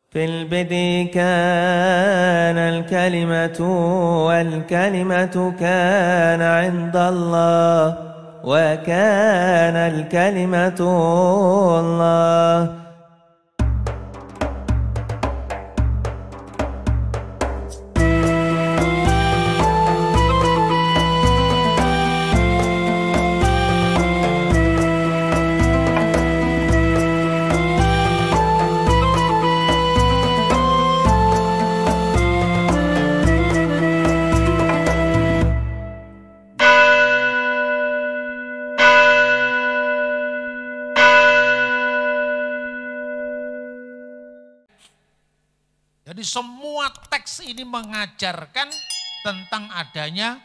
في البدء كان الكلمة والكلمة كان عند الله وكان الكلمة الله. Jadi semua teks ini mengajarkan tentang adanya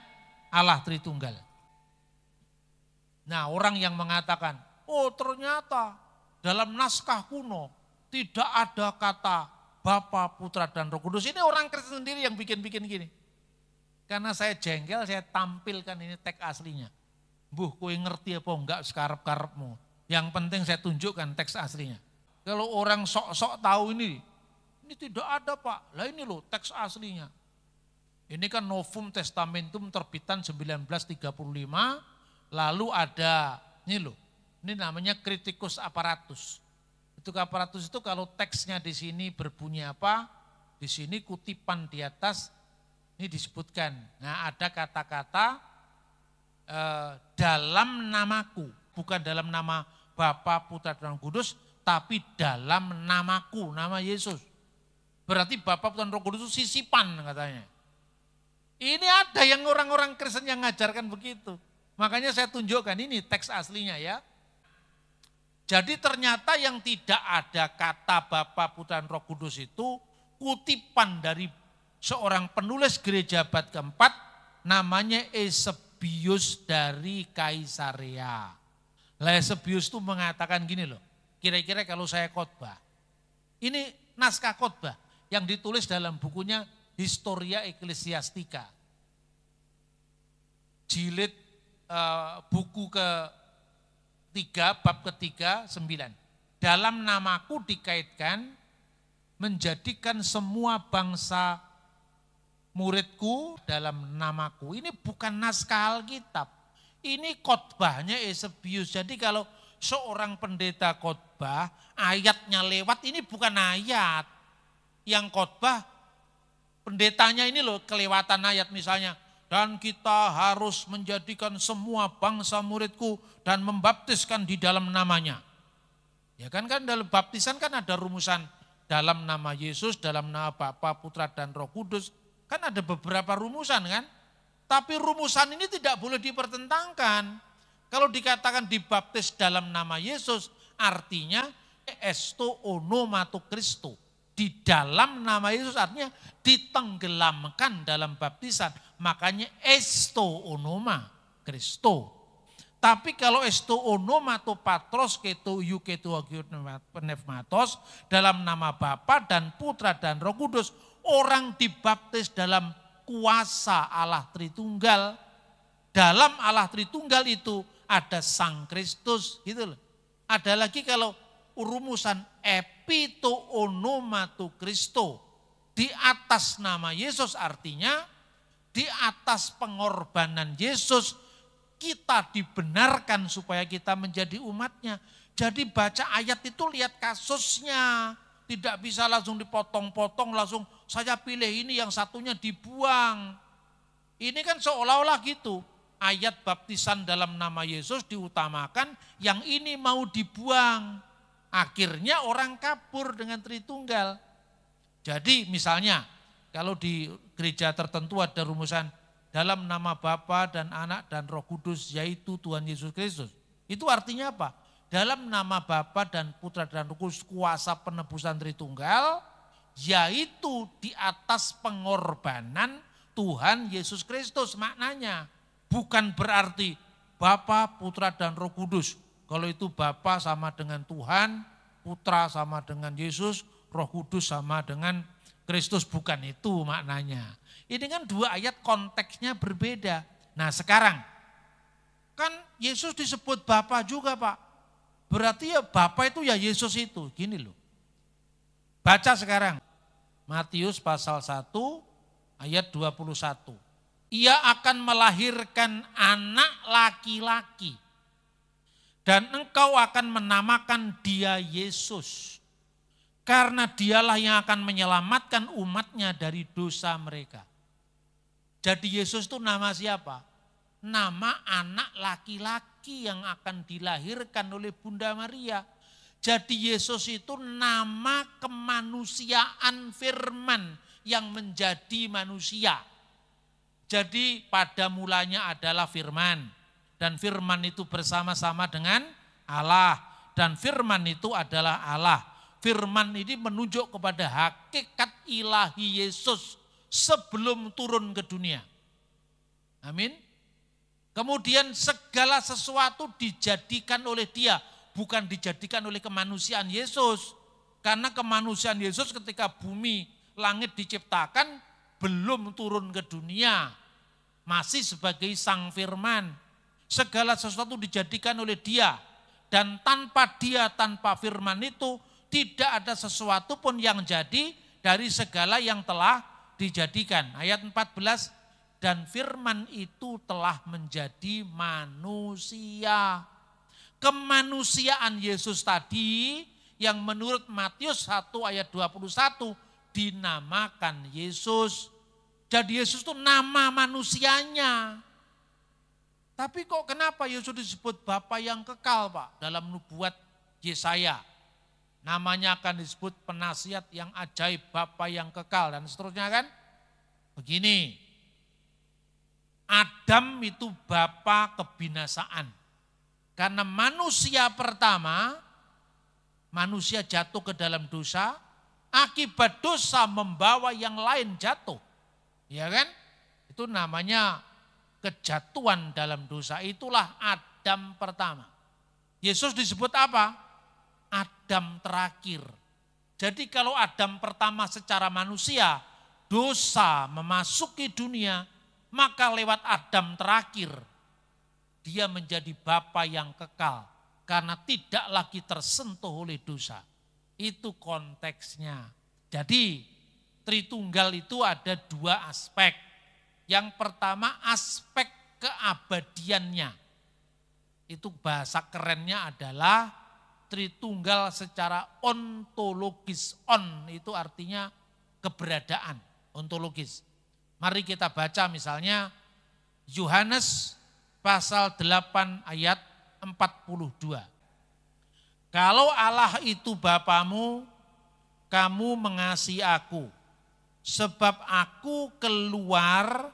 Allah Tritunggal. Nah, orang yang mengatakan, oh ternyata dalam naskah kuno tidak ada kata Bapa, Putra, dan Roh Kudus. Ini orang Kristen sendiri yang bikin-bikin gini. Karena saya jengkel, saya tampilkan ini teks aslinya. Buh, kowe ngerti apa enggak sekarep-karepmu. Yang penting saya tunjukkan teks aslinya. Kalau orang sok-sok tahu ini tidak ada Pak. Lah ini loh teks aslinya. Ini kan Novum Testamentum terbitan 1935. Lalu ada, ini loh. Ini namanya Kritikus Apparatus. Itu aparatus itu kalau teksnya di sini berbunyi apa? Di sini kutipan di atas ini disebutkan. Nah ada kata-kata dalam namaku. Bukan dalam nama Bapa, Putra, dan Roh Kudus. Tapi dalam namaku, nama Yesus. Berarti Bapa, Putra, dan Roh Kudus itu sisipan katanya. Ini ada yang orang-orang Kristen yang ngajarkan begitu. Makanya saya tunjukkan ini teks aslinya ya. Jadi ternyata yang tidak ada kata Bapa, Putra, dan Roh Kudus itu kutipan dari seorang penulis gereja abad keempat namanya Eusebius dari Kaisarea. Eusebius itu mengatakan gini loh, kira-kira kalau saya khotbah, ini naskah khotbah yang ditulis dalam bukunya Historia Ecclesiastica. Jilid buku ketiga, bab ketiga, 9. Dalam namaku dikaitkan menjadikan semua bangsa muridku dalam namaku. Ini bukan naskah Alkitab. Ini khotbahnya Eusebius. Jadi kalau seorang pendeta khotbah, ayatnya lewat, ini bukan ayat. Yang khotbah pendetanya ini loh kelewatan ayat misalnya. Dan kita harus menjadikan semua bangsa muridku dan membaptiskan di dalam namanya. Ya kan dalam baptisan kan ada rumusan dalam nama Yesus, dalam nama Bapa, Putra, dan Roh Kudus. Kan ada beberapa rumusan kan. Tapi rumusan ini tidak boleh dipertentangkan. Kalau dikatakan dibaptis dalam nama Yesus artinya esto onomato Christo. Di dalam nama Yesus artinya ditenggelamkan dalam baptisan. Makanya esto onoma Christo. Tapi kalau esto onomato patros keto yuketo pneumatos dalam nama Bapa dan Putra dan Roh Kudus, orang dibaptis dalam kuasa Allah Tritunggal. Dalam Allah Tritunggal itu ada Sang Kristus gitu loh. Ada lagi kalau rumusan epito onomato Christo, di atas nama Yesus artinya di atas pengorbanan Yesus kita dibenarkan supaya kita menjadi umatnya. Jadi baca ayat itu lihat kasusnya, tidak bisa langsung dipotong-potong, langsung saya pilih ini yang satunya dibuang. Ini kan seolah-olah gitu, ayat baptisan dalam nama Yesus diutamakan, yang ini mau dibuang. Akhirnya orang kabur dengan Tritunggal. Jadi misalnya kalau di gereja tertentu ada rumusan dalam nama Bapa dan Anak dan Roh Kudus yaitu Tuhan Yesus Kristus. Itu artinya apa? Dalam nama Bapa dan Putra dan Roh Kudus kuasa penebusan Tritunggal yaitu di atas pengorbanan Tuhan Yesus Kristus maknanya. Bukan berarti Bapa, Putra dan Roh Kudus. Kalau itu Bapa sama dengan Tuhan, Putra sama dengan Yesus, Roh Kudus sama dengan Kristus, bukan itu maknanya. Ini kan dua ayat konteksnya berbeda. Nah sekarang, kan Yesus disebut Bapa juga Pak. Berarti ya Bapa itu ya Yesus itu, gini loh. Baca sekarang. Matius pasal 1 ayat 21. Ia akan melahirkan anak laki-laki. Dan engkau akan menamakan dia Yesus. Karena dialah yang akan menyelamatkan umatnya dari dosa mereka. Jadi Yesus itu nama siapa? Nama anak laki-laki yang akan dilahirkan oleh Bunda Maria. Jadi Yesus itu nama kemanusiaan firman yang menjadi manusia. Jadi pada mulanya adalah firman. Dan firman itu bersama-sama dengan Allah. Dan firman itu adalah Allah. Firman ini menunjuk kepada hakikat ilahi Yesus sebelum turun ke dunia. Amin. Kemudian segala sesuatu dijadikan oleh dia. Bukan dijadikan oleh kemanusiaan Yesus. Karena kemanusiaan Yesus ketika bumi, langit diciptakan belum turun ke dunia. Masih sebagai sang firman. Segala sesuatu dijadikan oleh dia. Dan tanpa dia, tanpa firman itu, tidak ada sesuatu pun yang jadi dari segala yang telah dijadikan. Ayat 14, dan firman itu telah menjadi manusia. Kemanusiaan Yesus tadi yang menurut Matius 1 ayat 21 dinamakan Yesus. Jadi Yesus itu nama manusianya. Tapi kok kenapa Yesus disebut Bapa yang kekal, Pak? Dalam nubuat Yesaya. Namanya akan disebut penasihat yang ajaib, Bapa yang kekal dan seterusnya kan. Begini, Adam itu bapa kebinasaan. Karena manusia pertama, manusia jatuh ke dalam dosa, akibat dosa membawa yang lain jatuh. Ya kan? Itu namanya kejatuhan dalam dosa, itulah Adam pertama. Yesus disebut apa? Adam terakhir. Jadi kalau Adam pertama secara manusia, dosa memasuki dunia, maka lewat Adam terakhir, dia menjadi bapa yang kekal. Karena tidak lagi tersentuh oleh dosa. Itu konteksnya. Jadi Tritunggal itu ada dua aspek. Yang pertama aspek keabadiannya. Itu bahasa kerennya adalah Tritunggal secara ontologis. On itu artinya keberadaan, ontologis. Mari kita baca misalnya Yohanes pasal 8 ayat 42. Kalau Allah itu Bapamu, kamu mengasihi aku. Sebab aku keluar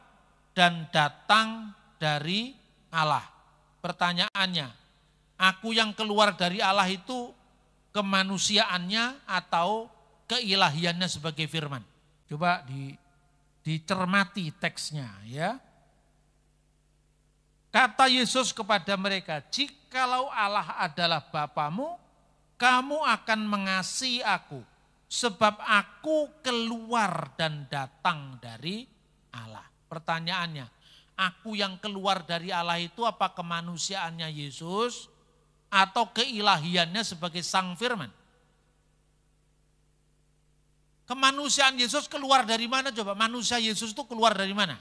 dan datang dari Allah. Pertanyaannya, aku yang keluar dari Allah itu kemanusiaannya atau keilahiannya sebagai firman? Coba dicermati teksnya ya. Kata Yesus kepada mereka, jikalau Allah adalah Bapamu, kamu akan mengasihi aku. Sebab aku keluar dan datang dari Allah. Pertanyaannya, aku yang keluar dari Allah itu apa kemanusiaannya Yesus atau keilahiannya sebagai sang firman? Kemanusiaan Yesus keluar dari mana coba? Manusia Yesus itu keluar dari mana?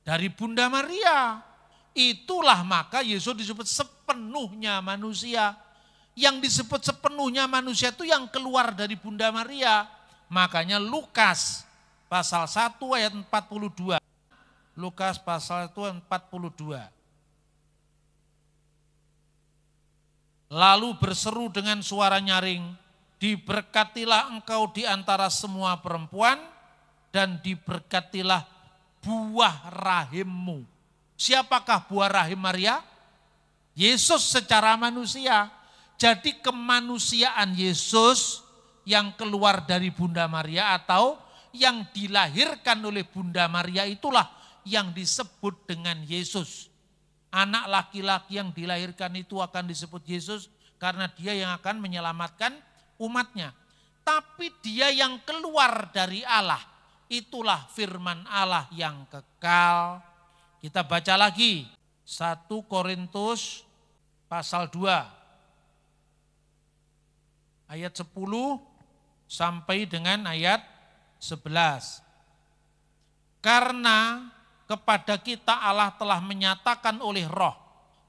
Dari Bunda Maria. Itulah maka Yesus disebut sepenuhnya manusia. Yang disebut sepenuhnya manusia itu yang keluar dari Bunda Maria. Makanya Lukas pasal 1 ayat 42. Lukas pasal 1 ayat 42. Lalu berseru dengan suara nyaring, diberkatilah engkau di antara semua perempuan dan diberkatilah buah rahimmu. Siapakah buah rahim Maria? Yesus secara manusia. Jadi kemanusiaan Yesus yang keluar dari Bunda Maria atau yang dilahirkan oleh Bunda Maria itulah yang disebut dengan Yesus. Anak laki-laki yang dilahirkan itu akan disebut Yesus karena dia yang akan menyelamatkan umatnya. Tapi dia yang keluar dari Allah, itulah firman Allah yang kekal. Kita baca lagi 1 Korintus pasal 2 ayat 10 sampai dengan ayat 11. Karena kepada kita Allah telah menyatakan oleh roh,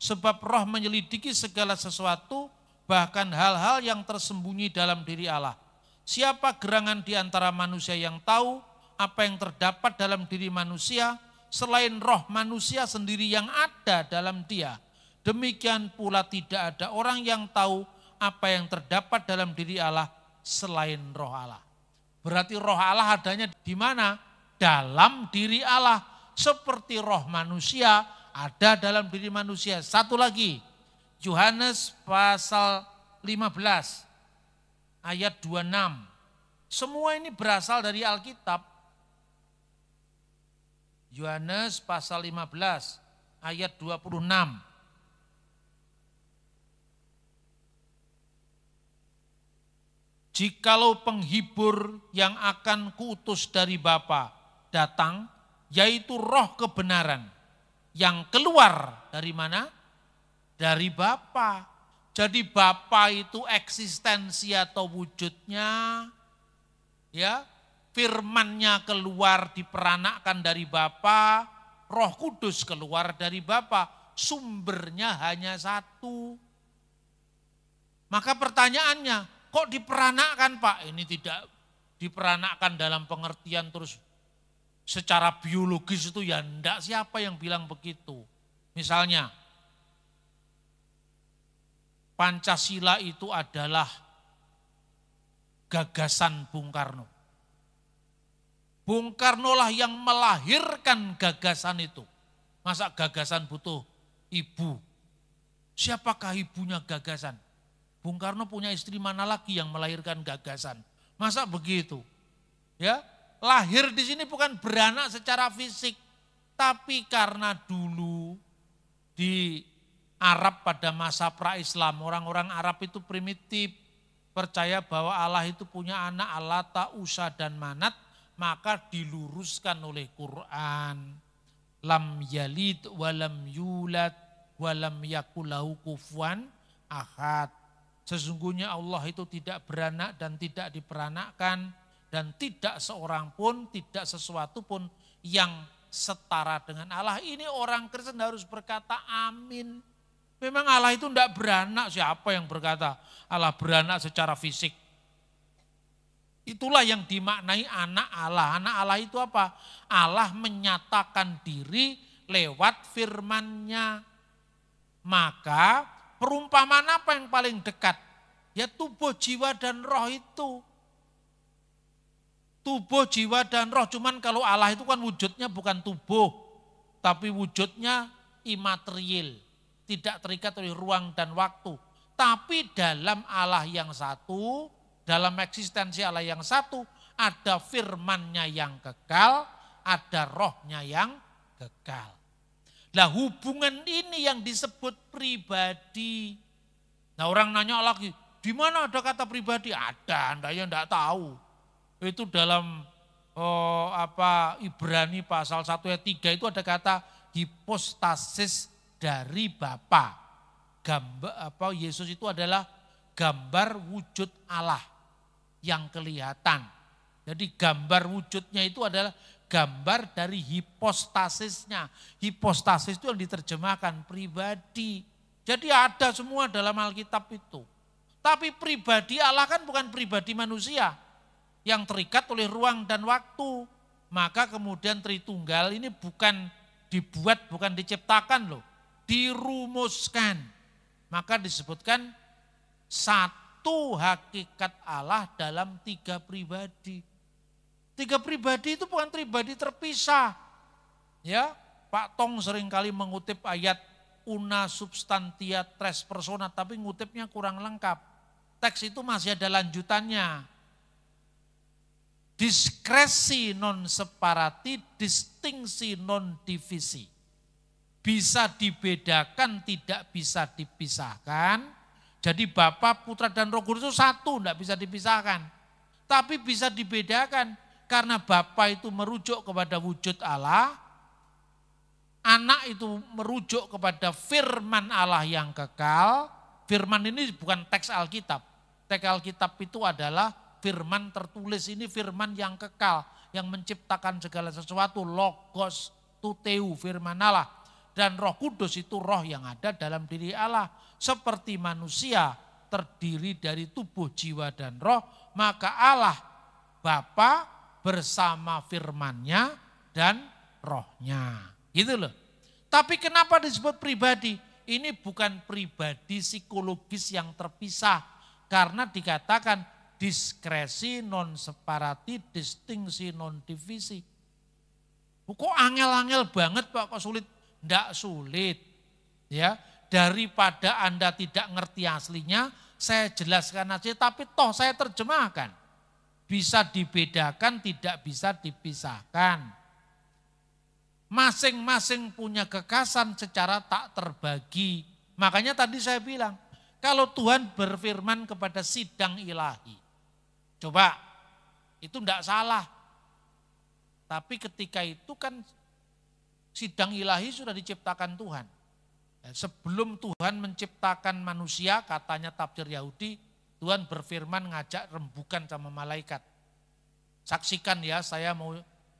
sebab roh menyelidiki segala sesuatu, bahkan hal-hal yang tersembunyi dalam diri Allah. Siapa gerangan di antara manusia yang tahu apa yang terdapat dalam diri manusia, selain roh manusia sendiri yang ada dalam dia. Demikian pula tidak ada orang yang tahu apa yang terdapat dalam diri Allah selain roh Allah. Berarti roh Allah adanya di mana? Dalam diri Allah. Seperti roh manusia ada dalam diri manusia. Satu lagi, Yohanes pasal 15 ayat 26. Semua ini berasal dari Alkitab. Yohanes pasal 15 ayat 26. Jikalau penghibur yang akan kuutus dari Bapa datang, yaitu roh kebenaran yang keluar dari mana? Dari Bapa. Jadi Bapa itu eksistensi atau wujudnya, ya, firman-Nya keluar diperanakkan dari Bapa, Roh Kudus keluar dari Bapa, sumbernya hanya satu. Maka pertanyaannya, kok diperanakkan Pak? Ini tidak diperanakkan dalam pengertian terus secara biologis itu ya enggak, siapa yang bilang begitu. Misalnya, Pancasila itu adalah gagasan Bung Karno. Bung Karno lah yang melahirkan gagasan itu. Masa gagasan butuh ibu? Siapakah ibunya gagasan? Bung Karno punya istri mana lagi yang melahirkan gagasan? Masa begitu? Ya, lahir di sini bukan beranak secara fisik, tapi karena dulu di Arab pada masa pra-Islam, orang-orang Arab itu primitif, percaya bahwa Allah itu punya anak, Allata, Usa, dan Manat, maka diluruskan oleh Quran. Lam yalid walam yulad walam yakulahu kufuwan ahad. Sesungguhnya Allah itu tidak beranak dan tidak diperanakkan, dan tidak seorang pun, tidak sesuatu pun yang setara dengan Allah. Ini orang Kristen harus berkata amin. Memang Allah itu tidak beranak, siapa yang berkata Allah beranak secara fisik? Itulah yang dimaknai anak Allah. Anak Allah itu apa? Allah menyatakan diri lewat firman-Nya. Maka perumpamaan apa yang paling dekat? Ya tubuh, jiwa, dan roh itu. Tubuh, jiwa, dan roh. Cuman kalau Allah itu kan wujudnya bukan tubuh, tapi wujudnya imaterial. Tidak terikat oleh ruang dan waktu. Tapi dalam Allah yang satu, dalam eksistensi Allah yang satu, ada firman-Nya yang kekal, ada rohnya yang kekal. Nah, hubungan ini yang disebut pribadi. Nah, orang nanya lagi, di mana ada kata pribadi? Ada, Anda yang enggak tahu. Itu dalam Ibrani pasal 1 ayat 3 itu ada kata hipostasis dari Bapa. Yesus itu adalah gambar wujud Allah yang kelihatan. Jadi gambar wujudnya itu adalah gambar dari hipostasisnya. Hipostasis itu yang diterjemahkan pribadi. Jadi ada semua dalam Alkitab itu. Tapi pribadi Allah kan bukan pribadi manusia yang terikat oleh ruang dan waktu. Maka kemudian Tritunggal ini bukan dibuat, bukan diciptakan loh. Dirumuskan. Maka disebutkan satu hakikat Allah dalam tiga pribadi. Tiga pribadi itu bukan pribadi terpisah. Ya, Pak Tong seringkali mengutip ayat una substantia tres persona, tapi ngutipnya kurang lengkap. Teks itu masih ada lanjutannya. Diskresi non separati, distingsi non divisi. Bisa dibedakan, tidak bisa dipisahkan. Jadi Bapa, Putra, dan Roh Kudus itu satu, tidak bisa dipisahkan. Tapi bisa dibedakan karena Bapa itu merujuk kepada wujud Allah, Anak itu merujuk kepada firman Allah yang kekal. Firman ini bukan teks Alkitab. Teks Alkitab itu adalah firman tertulis ini firman yang kekal, yang menciptakan segala sesuatu, logos, tuteu, firman Allah. Dan Roh Kudus itu roh yang ada dalam diri Allah. Seperti manusia terdiri dari tubuh, jiwa, dan roh, maka Allah Bapa bersama firman-Nya dan rohnya. Gitu loh. Tapi kenapa disebut pribadi? Ini bukan pribadi psikologis yang terpisah. Karena dikatakan diskresi non separati, distingsi non divisi. Kok angel-angel banget Pak, kok sulit? Tidak sulit. Ya, daripada Anda tidak ngerti aslinya, saya jelaskan aja, tapi toh saya terjemahkan. Bisa dibedakan, tidak bisa dipisahkan. Masing-masing punya kekasan secara tak terbagi. Makanya tadi saya bilang, kalau Tuhan berfirman kepada sidang ilahi, coba, itu tidak salah. Tapi ketika itu kan sidang ilahi sudah diciptakan Tuhan. Sebelum Tuhan menciptakan manusia, katanya tafsir Yahudi, Tuhan berfirman ngajak rembukan sama malaikat. Saksikan ya, saya mau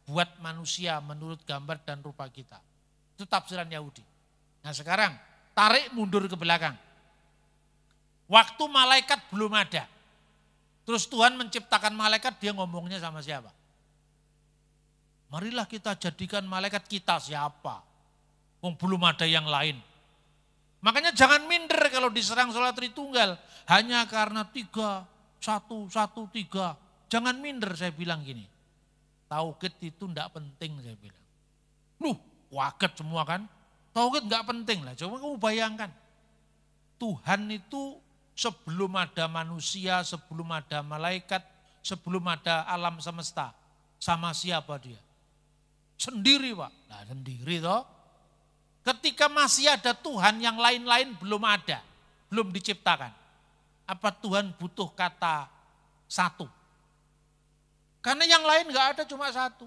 buat manusia menurut gambar dan rupa kita. Itu tafsiran Yahudi. Nah sekarang tarik mundur ke belakang. Waktu malaikat belum ada. Terus Tuhan menciptakan malaikat, dia ngomongnya sama siapa? Marilah kita jadikan malaikat kita siapa? Belum ada yang lain. Makanya jangan minder kalau diserang sholat Tritunggal. Hanya karena 3, 1, 1, 3. Jangan minder, saya bilang gini. Tauhid itu enggak penting, saya bilang. Waget semua kan. Tauhid enggak penting lah. Coba kamu bayangkan. Tuhan itu sebelum ada manusia, sebelum ada malaikat, sebelum ada alam semesta. Sama siapa dia? Sendiri Pak. Nah sendiri toh. Ketika masih ada Tuhan, yang lain-lain belum ada. Belum diciptakan. Apa Tuhan butuh kata satu? Karena yang lain enggak ada, cuma satu.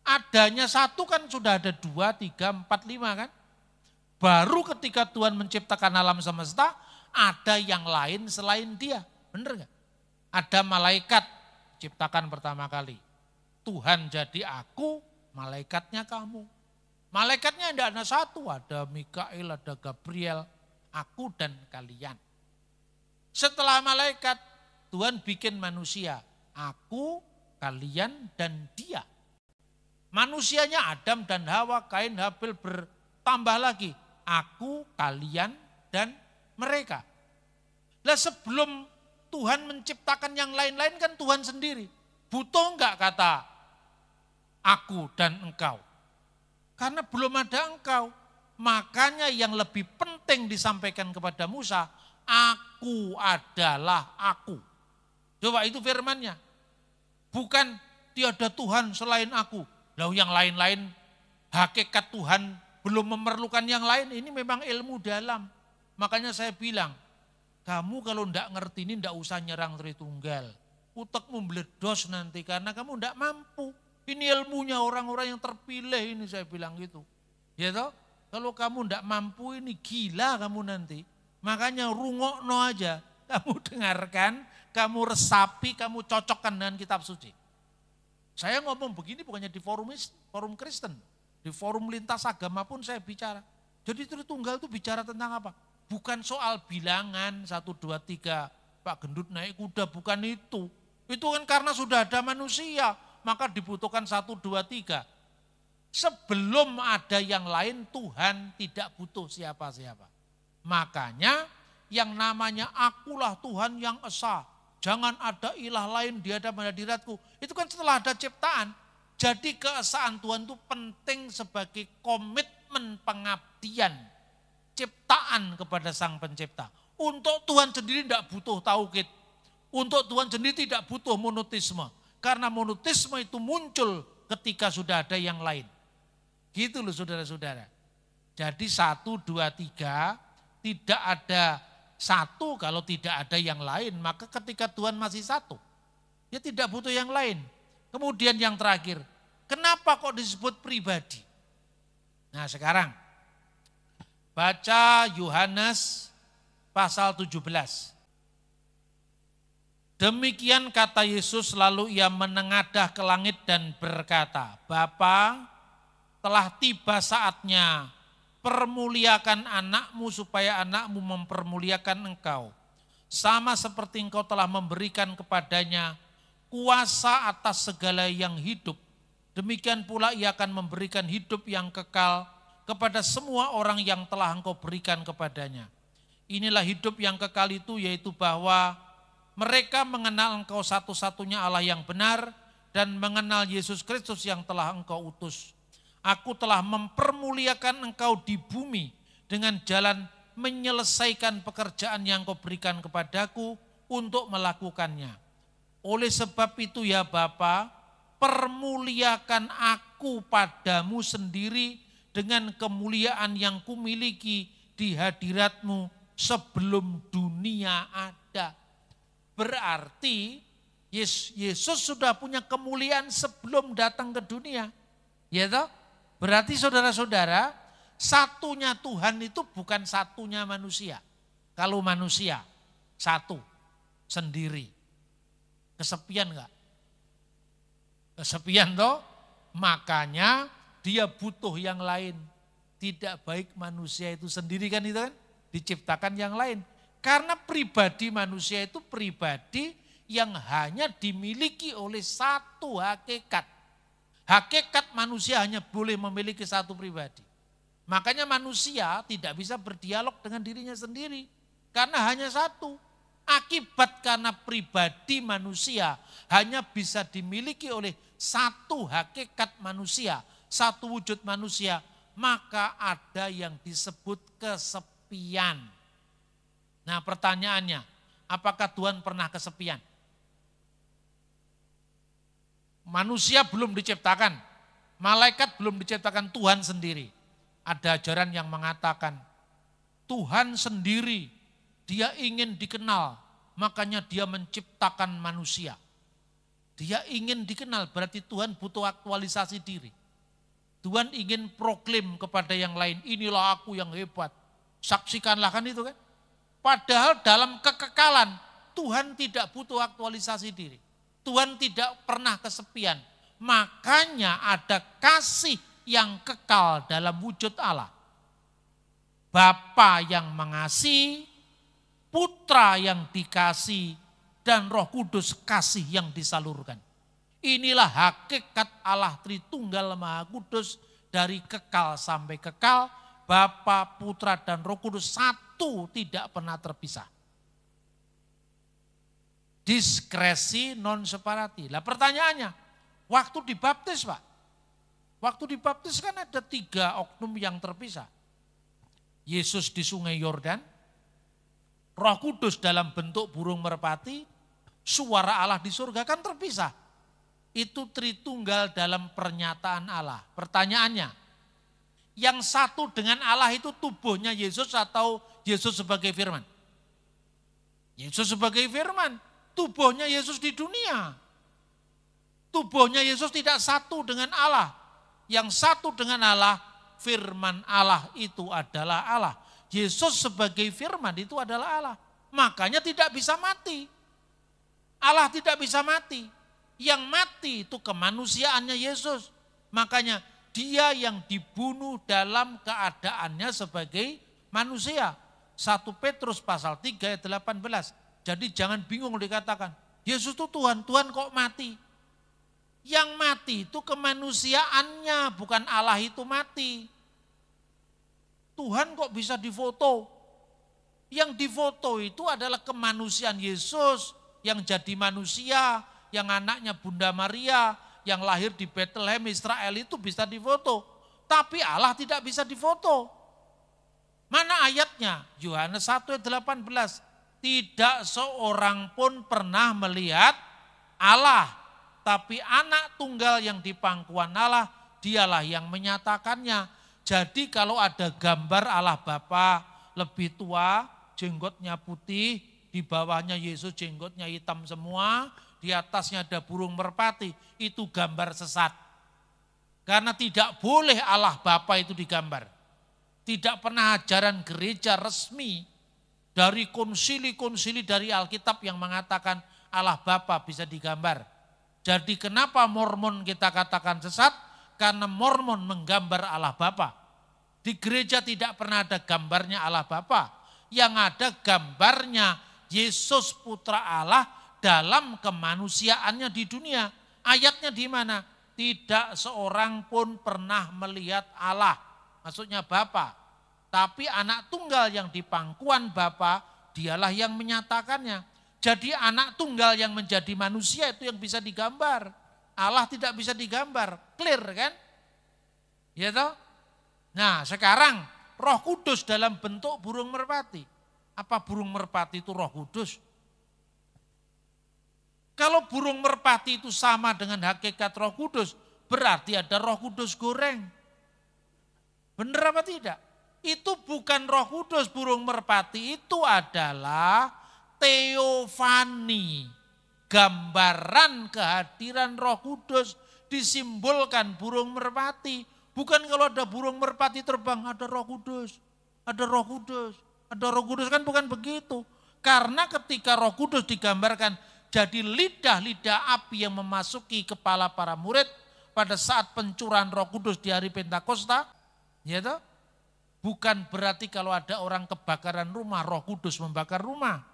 Adanya satu kan sudah ada 2, 3, 4, 5 kan. Baru ketika Tuhan menciptakan alam semesta, ada yang lain selain dia. Benar enggak? Ada malaikat ciptakan pertama kali. Tuhan jadi aku, malaikatnya kamu. Malaikatnya tidak ada satu, ada Mikail, ada Gabriel, aku dan kalian. Setelah malaikat, Tuhan bikin manusia, aku, kalian, dan dia. Manusianya Adam dan Hawa, Kain, Habil bertambah lagi. Aku, kalian, dan mereka. Lah sebelum Tuhan menciptakan yang lain-lain kan Tuhan sendiri. Butuh enggak kata aku dan engkau? Karena belum ada engkau. Makanya yang lebih penting disampaikan kepada Musa, aku adalah aku. Coba itu firmannya. Bukan tiada Tuhan selain aku. Lalu yang lain-lain, hakikat Tuhan belum memerlukan yang lain, ini memang ilmu dalam. Makanya saya bilang, kamu kalau enggak ngerti ini enggak usah nyerang Tritunggal. Utekmu meledos nanti karena kamu enggak mampu. Ini ilmunya orang-orang yang terpilih ini, saya bilang gitu. Ya toh? Kalau kamu enggak mampu ini gila kamu nanti. Makanya rungokno aja. Kamu dengarkan, kamu resapi, kamu cocokkan dengan kitab suci. Saya ngomong begini bukannya di forum Kristen. Di forum lintas agama pun saya bicara. Jadi Tritunggal itu bicara tentang apa? Bukan soal bilangan 1, 2, 3, Pak Gendut naik kuda, bukan itu. Itu kan karena sudah ada manusia. Maka dibutuhkan 1, 2, 3. Sebelum ada yang lain, Tuhan tidak butuh siapa-siapa. Makanya yang namanya akulah Tuhan yang esa. Jangan ada ilah lain di hadiratku. Itu kan setelah ada ciptaan. Jadi keesaan Tuhan itu penting sebagai komitmen pengabdian. Ciptaan kepada Sang Pencipta. Untuk Tuhan sendiri tidak butuh tauhid. Untuk Tuhan sendiri tidak butuh monoteisme. Karena monoteisme itu muncul ketika sudah ada yang lain. Gitu loh saudara-saudara. Jadi 1, 2, 3 tidak ada satu kalau tidak ada yang lain. Maka ketika Tuhan masih satu, dia tidak butuh yang lain. Kemudian yang terakhir, kenapa kok disebut pribadi? Nah sekarang, baca Yohanes pasal 17. Demikian kata Yesus, lalu ia menengadah ke langit dan berkata, Bapa, telah tiba saatnya, permuliakan anakmu supaya anakmu mempermuliakan engkau. Sama seperti engkau telah memberikan kepadanya kuasa atas segala yang hidup. Demikian pula ia akan memberikan hidup yang kekal kepada semua orang yang telah engkau berikan kepadanya. Inilah hidup yang kekal itu, yaitu bahwa mereka mengenal engkau satu-satunya Allah yang benar dan mengenal Yesus Kristus yang telah engkau utus. Aku telah mempermuliakan engkau di bumi dengan jalan menyelesaikan pekerjaan yang kau berikan kepadaku untuk melakukannya. Oleh sebab itu ya Bapa, permuliakan aku padamu sendiri dengan kemuliaan yang kumiliki di hadiratmu sebelum dunia ada. Berarti Yesus sudah punya kemuliaan sebelum datang ke dunia. Ya toh? Berarti saudara-saudara, satunya Tuhan itu bukan satunya manusia. Kalau manusia, satu, sendiri. Kesepian enggak? Kesepian toh? Makanya dia butuh yang lain. Tidak baik manusia itu sendiri kan itu kan? Diciptakan yang lain. Karena pribadi manusia itu pribadi yang hanya dimiliki oleh satu hakikat. Hakikat manusia hanya boleh memiliki satu pribadi. Makanya manusia tidak bisa berdialog dengan dirinya sendiri. Karena hanya satu. Akibat karena pribadi manusia hanya bisa dimiliki oleh satu hakikat manusia, satu wujud manusia, maka ada yang disebut kesepian. Nah pertanyaannya, apakah Tuhan pernah kesepian? Manusia belum diciptakan, malaikat belum diciptakan, Tuhan sendiri. Ada ajaran yang mengatakan Tuhan sendiri, dia ingin dikenal, makanya dia menciptakan manusia. Dia ingin dikenal, berarti Tuhan butuh aktualisasi diri. Tuhan ingin proklaim kepada yang lain, inilah aku yang hebat. Saksikanlah, kan itu kan. Padahal dalam kekekalan Tuhan tidak butuh aktualisasi diri. Tuhan tidak pernah kesepian. Makanya ada kasih yang kekal dalam wujud Allah. Bapa yang mengasihi, Putra yang dikasih, dan Roh Kudus kasih yang disalurkan. Inilah hakikat Allah Tritunggal Maha Kudus dari kekal sampai kekal. Bapa, Putra, dan Roh Kudus satu, tidak pernah terpisah. Diskresi non separati. Lah pertanyaannya, waktu dibaptis Pak, waktu dibaptis kan ada 3 oknum yang terpisah. Yesus di sungai Yordan, Roh Kudus dalam bentuk burung merpati, suara Allah di surga, kan terpisah. Itu Tritunggal dalam pernyataan Allah. Pertanyaannya, yang satu dengan Allah itu tubuhnya Yesus atau Yesus sebagai firman? Yesus sebagai firman, tubuhnya Yesus di dunia. Tubuhnya Yesus tidak satu dengan Allah. Yang satu dengan Allah, firman Allah itu adalah Allah. Yesus sebagai firman itu adalah Allah. Makanya tidak bisa mati. Allah tidak bisa mati. Yang mati itu kemanusiaannya Yesus. Makanya dia yang dibunuh dalam keadaannya sebagai manusia. 1 Petrus pasal 3 ayat 18. Jadi jangan bingung dikatakan, Yesus itu Tuhan, Tuhan kok mati? Yang mati itu kemanusiaannya, bukan Allah itu mati. Tuhan kok bisa difoto? Yang difoto itu adalah kemanusiaan Yesus yang jadi manusia, yang anaknya Bunda Maria, yang lahir di Bethlehem Israel itu bisa difoto. Tapi Allah tidak bisa difoto. Mana ayatnya? Yohanes 1 ayat 18. Tidak seorang pun pernah melihat Allah. Tapi anak tunggal yang di pangkuan Allah, dialah yang menyatakannya. Jadi kalau ada gambar Allah Bapa lebih tua, jenggotnya putih, di bawahnya Yesus jenggotnya hitam semua, di atasnya ada burung merpati, itu gambar sesat. Karena tidak boleh Allah Bapa itu digambar. Tidak pernah ajaran gereja resmi dari konsili-konsili dari Alkitab yang mengatakan Allah Bapa bisa digambar. Jadi kenapa Mormon kita katakan sesat? Karena Mormon menggambar Allah Bapa. Di gereja tidak pernah ada gambarnya Allah Bapa. Yang ada gambarnya Yesus Putra Allah dalam kemanusiaannya di dunia. Ayatnya di mana? Tidak seorang pun pernah melihat Allah. Maksudnya Bapa. Tapi anak tunggal yang di pangkuan Bapa, dialah yang menyatakannya. Jadi anak tunggal yang menjadi manusia itu yang bisa digambar. Allah tidak bisa digambar. Clear kan? Ya toh? Nah sekarang Roh Kudus dalam bentuk burung merpati. Apa burung merpati itu Roh Kudus? Kalau burung merpati itu sama dengan hakikat Roh Kudus, berarti ada Roh Kudus goreng. Benar apa tidak? Itu bukan Roh Kudus, burung merpati itu adalah teofani, gambaran kehadiran Roh Kudus, disimbolkan burung merpati. Bukan kalau ada burung merpati terbang, ada Roh Kudus, ada Roh Kudus, ada Roh Kudus, kan bukan begitu. Karena ketika Roh Kudus digambarkan jadi lidah-lidah api yang memasuki kepala para murid pada saat pencurahan Roh Kudus di hari Pentakosta, ya toh? Bukan berarti kalau ada orang kebakaran rumah, Roh Kudus membakar rumah.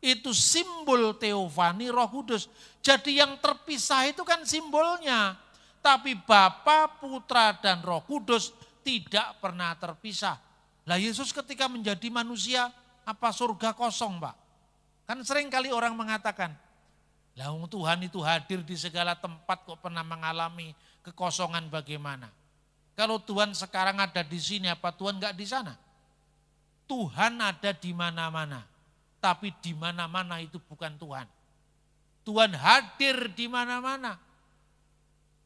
Itu simbol teofani Roh Kudus. Jadi yang terpisah itu kan simbolnya. Tapi Bapa, Putra, dan Roh Kudus tidak pernah terpisah. Lah Yesus ketika menjadi manusia, apa surga kosong Pak? Kan sering kali orang mengatakan, lah Tuhan itu hadir di segala tempat kok pernah mengalami kekosongan bagaimana? Kalau Tuhan sekarang ada di sini, apa Tuhan enggak di sana? Tuhan ada di mana-mana. Tapi di mana-mana itu bukan Tuhan. Tuhan hadir di mana-mana.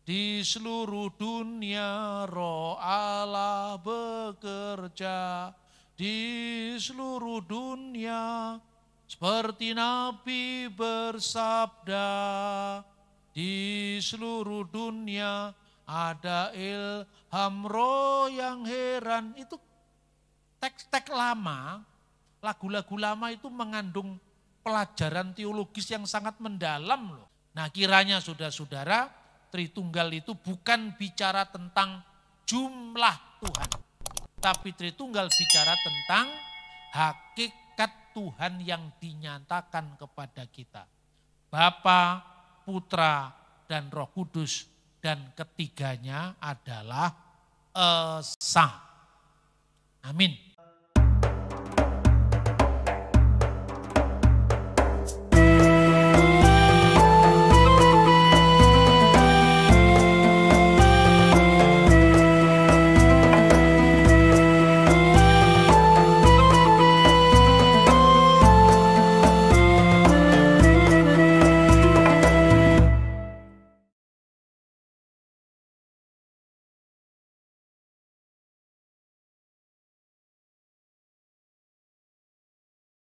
Di seluruh dunia Roh Allah bekerja. Di seluruh dunia seperti Nabi bersabda. Di seluruh dunia ada ilham roh yang heran. Itu teks-teks lama. Lagu-lagu lama itu mengandung pelajaran teologis yang sangat mendalam loh. Nah kiranya saudara-saudara, Tritunggal itu bukan bicara tentang jumlah Tuhan. Tapi Tritunggal bicara tentang hakikat Tuhan yang dinyatakan kepada kita. Bapa, Putra, dan Roh Kudus. Dan ketiganya adalah Esa. Amin.